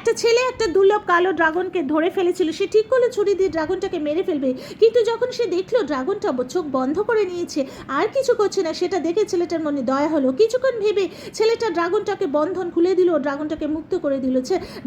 একটা ছেলে একটা দুর্লভ কালো ড্রাগনকে ধরে ফেলেছিল। সে ঠিক করলো ছুরি দিয়ে ড্রাগনটাকে মেরে ফেলবে, কিন্তু যখন সে দেখলো ড্রাগনটা চোখ বন্ধ করে নিয়েছে, আর কিছু করছে না, সেটা দেখে ছেলেটার মনে দয়া হলো। কিছুক্ষণ ভেবে ছেলেটা ড্রাগনটাকে বন্ধন খুলে দিল, ড্রাগনটাকে মুক্ত করে দিল।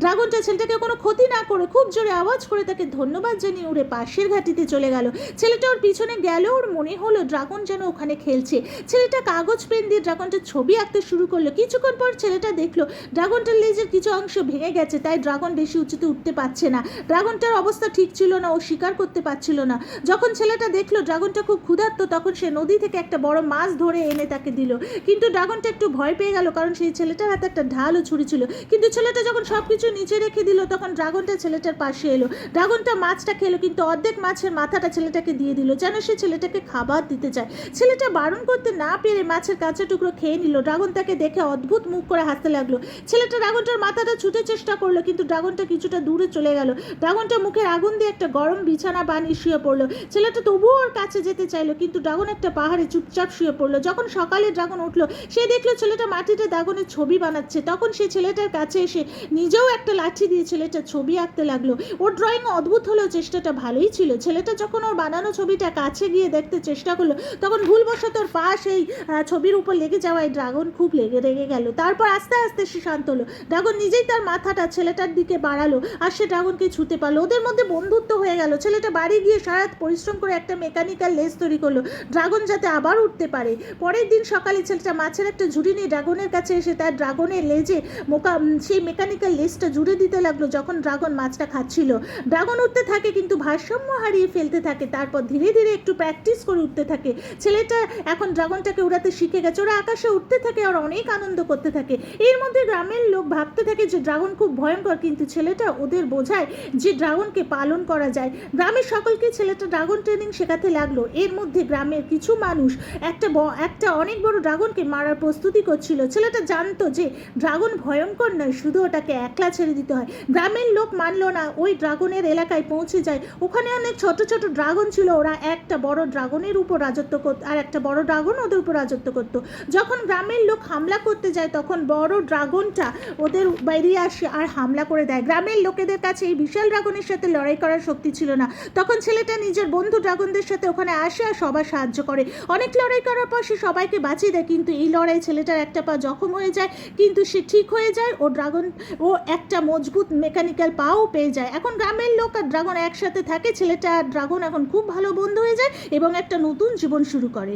ড্রাগনটা ছেলেটাকে কোনো ক্ষতি না করে খুব জোরে আওয়াজ করে তাকে ধন্যবাদ জানিয়ে উড়ে পাশের ঘাটিতে চলে গেল। ছেলেটা ওর পিছনে গেল, ওর মনে হলো ড্রাগন যেন ওখানে খেলছে। ছেলেটা কাগজ পেন দিয়ে ড্রাগনটার ছবি আঁকতে শুরু করলো। কিছুক্ষণ পর ছেলেটা দেখলো ড্রাগনটার লেজের কিছু অংশ ভেঙে গেছে, তাই ড্রাগন বেশি উঁচুতে উঠতে পারছে না। ড্রাগনটার অবস্থা ঠিক ছিল না, ও শিকার করতে পারছিল না। যখন ছেলেটা দেখলো ড্রাগনটা খুব ক্ষুধার্ত, তখন সে নদী থেকে একটা বড় মাছ ধরে এনে তাকে দিল। কিন্তু ড্রাগনটা একটু ভয় পেয়ে গেল, কারণ সেই ছেলেটার হাতে একটা ঢাল ও ছুরি ছিল। কিন্তু ছেলেটা যখন সব কিছু নিচে রেখে দিল, তখন ড্রাগনটা ছেলেটার পাশে এলো। ড্রাগনটা মাছটা খেলো, কিন্তু অর্ধেক মাছের মাথাটা ছেলেটাকে দিয়ে দিল, যেন সে ছেলেটাকে খাবার দিতে চায়। ছেলেটা বারণ করতে না পেরে মাছের কাঁচা টুকরো খেয়ে নিল। ড্রাগন তাকে দেখে অদ্ভুত মুখ করে হাসতে লাগলো। ছেলেটা ড্রাগনটার মাথাটা ছুটে চেষ্টা করলো, কিন্তু ড্রাগনটা কিছুটা দূরে চলে গেল। ড্রাগনটা মুখের আগুন দিয়ে একটা গরম বিছানা বানিয়ে শুয়ে পড়লো। ছেলেটা তবুও ওর কাছে যেতে চাইলো, কিন্তু ড্রাগন একটা পাহাড়ে চুপচাপ শুয়ে পড়লো। যখন সকালে ড্রাগন উঠলো, সে দেখলো ছেলেটা মাটিতে ড্রাগনের ছবি বানাচ্ছে। তখন সে ছেলেটার কাছে এসে নিজেও একটা লাঠি দিয়ে ছেলেটার ছবি আঁকতে লাগলো। ওর ড্রয়িং অদ্ভুত হলেও চেষ্টাটা ভালোই ছিল। ছেলেটা যখন ওর বানানো ছবিটা কাছে গিয়ে দেখতে চেষ্টা করলো, তখন ভুলবশত ওর পা সেই ছবির উপর লেগে যাওয়ায় ড্রাগন খুব রেগে গেল। তারপর আস্তে আস্তে সে শান্ত হলো। ড্রাগন নিজেই তার মাথাটা ছেলেটার দিকে বাড়ালো, আর সে ড্রাগনকে ছুঁতে পারলো। ওদের মধ্যে বন্ধুত্ব হয়ে গেল। ছেলেটা বাড়ি গিয়ে সারা পরিশ্রম করে একটা মেকানিক্যাল লেজ তৈরি করলো, ড্রাগন যাতে আবার উঠতে পারে। পরের দিন সকালে ছেলেটা মাছের একটা ঝুড়ি নিয়ে ড্রাগনের কাছে এসে তার ড্রাগনের লেজে সেই মেকানিক্যাল লেজটা জুড়ে দিতে লাগলো। যখন ড্রাগন মাছটা খাচ্ছিল, ড্রাগন উঠতে থাকে, কিন্তু ভারসাম্য হারিয়ে ফেলতে থাকে। তারপর ধীরে ধীরে একটু প্র্যাকটিস করে উঠতে থাকে। ছেলেটা এখন ড্রাগনটাকে উড়াতে শিখে গেছে। ওরা আকাশে উঠতে থাকে আর অনেক আনন্দ করতে থাকে। এর মধ্যে গ্রামের লোক ভাবতে থাকে যে ড্রাগন খুব ভয়ঙ্কর, কিন্তু ছেলেটা ওদের বোঝায় যে ড্রাগনকে পালন করা যায়। গ্রামের সকলকে ছেলেটা ড্রাগন ট্রেনিং শেখাতে লাগলো। এর মধ্যে গ্রামের কিছু মানুষ একটা অনেক বড় ড্রাগনকে মারার প্রস্তুতি করছিল। ছেলেটা জানতো যে ড্রাগন ভয়ঙ্কর নয়, শুধু ওটাকে একলা ছেড়ে দিতে হয়। গ্রামের লোক মানলো না। ওই ড্রাগনের এলাকায় পৌঁছে যায়। ওখানে অনেক ছোট ছোট ড্রাগন ছিল। ওরা একটা বড় ড্রাগনের উপর রাজত্ব করত, আর একটা বড় ড্রাগন ওদের উপর রাজত্ব করত। যখন গ্রামের লোক হামলা করতে যায়, তখন বড় ড্রাগনটা ওদের বেরিয়ে আসে আর হামলা করে দেয়। গ্রামের লোকেদের কাছে এই বিশাল ড্রাগনের সাথে লড়াই করার শক্তি ছিল না। তখন ছেলেটা নিজের বন্ধু ড্রাগনদের সাথে ওখানে আসে আর সবার সাহায্য করে। অনেক লড়াই করার পর সে সবাইকে বাঁচিয়ে দেয়, কিন্তু এই লড়াই ছেলেটার একটা পা জখম হয়ে যায়, কিন্তু সে ঠিক হয়ে যায়। ও একটা মজবুত মেকানিক্যাল পাও পেয়ে যায়। এখন গ্রামের লোক আর ড্রাগন একসাথে থাকে। ছেলেটা আর ড্রাগন এখন খুব ভালো বন্ধু হয়ে যায় এবং একটা নতুন জীবন শুরু করে।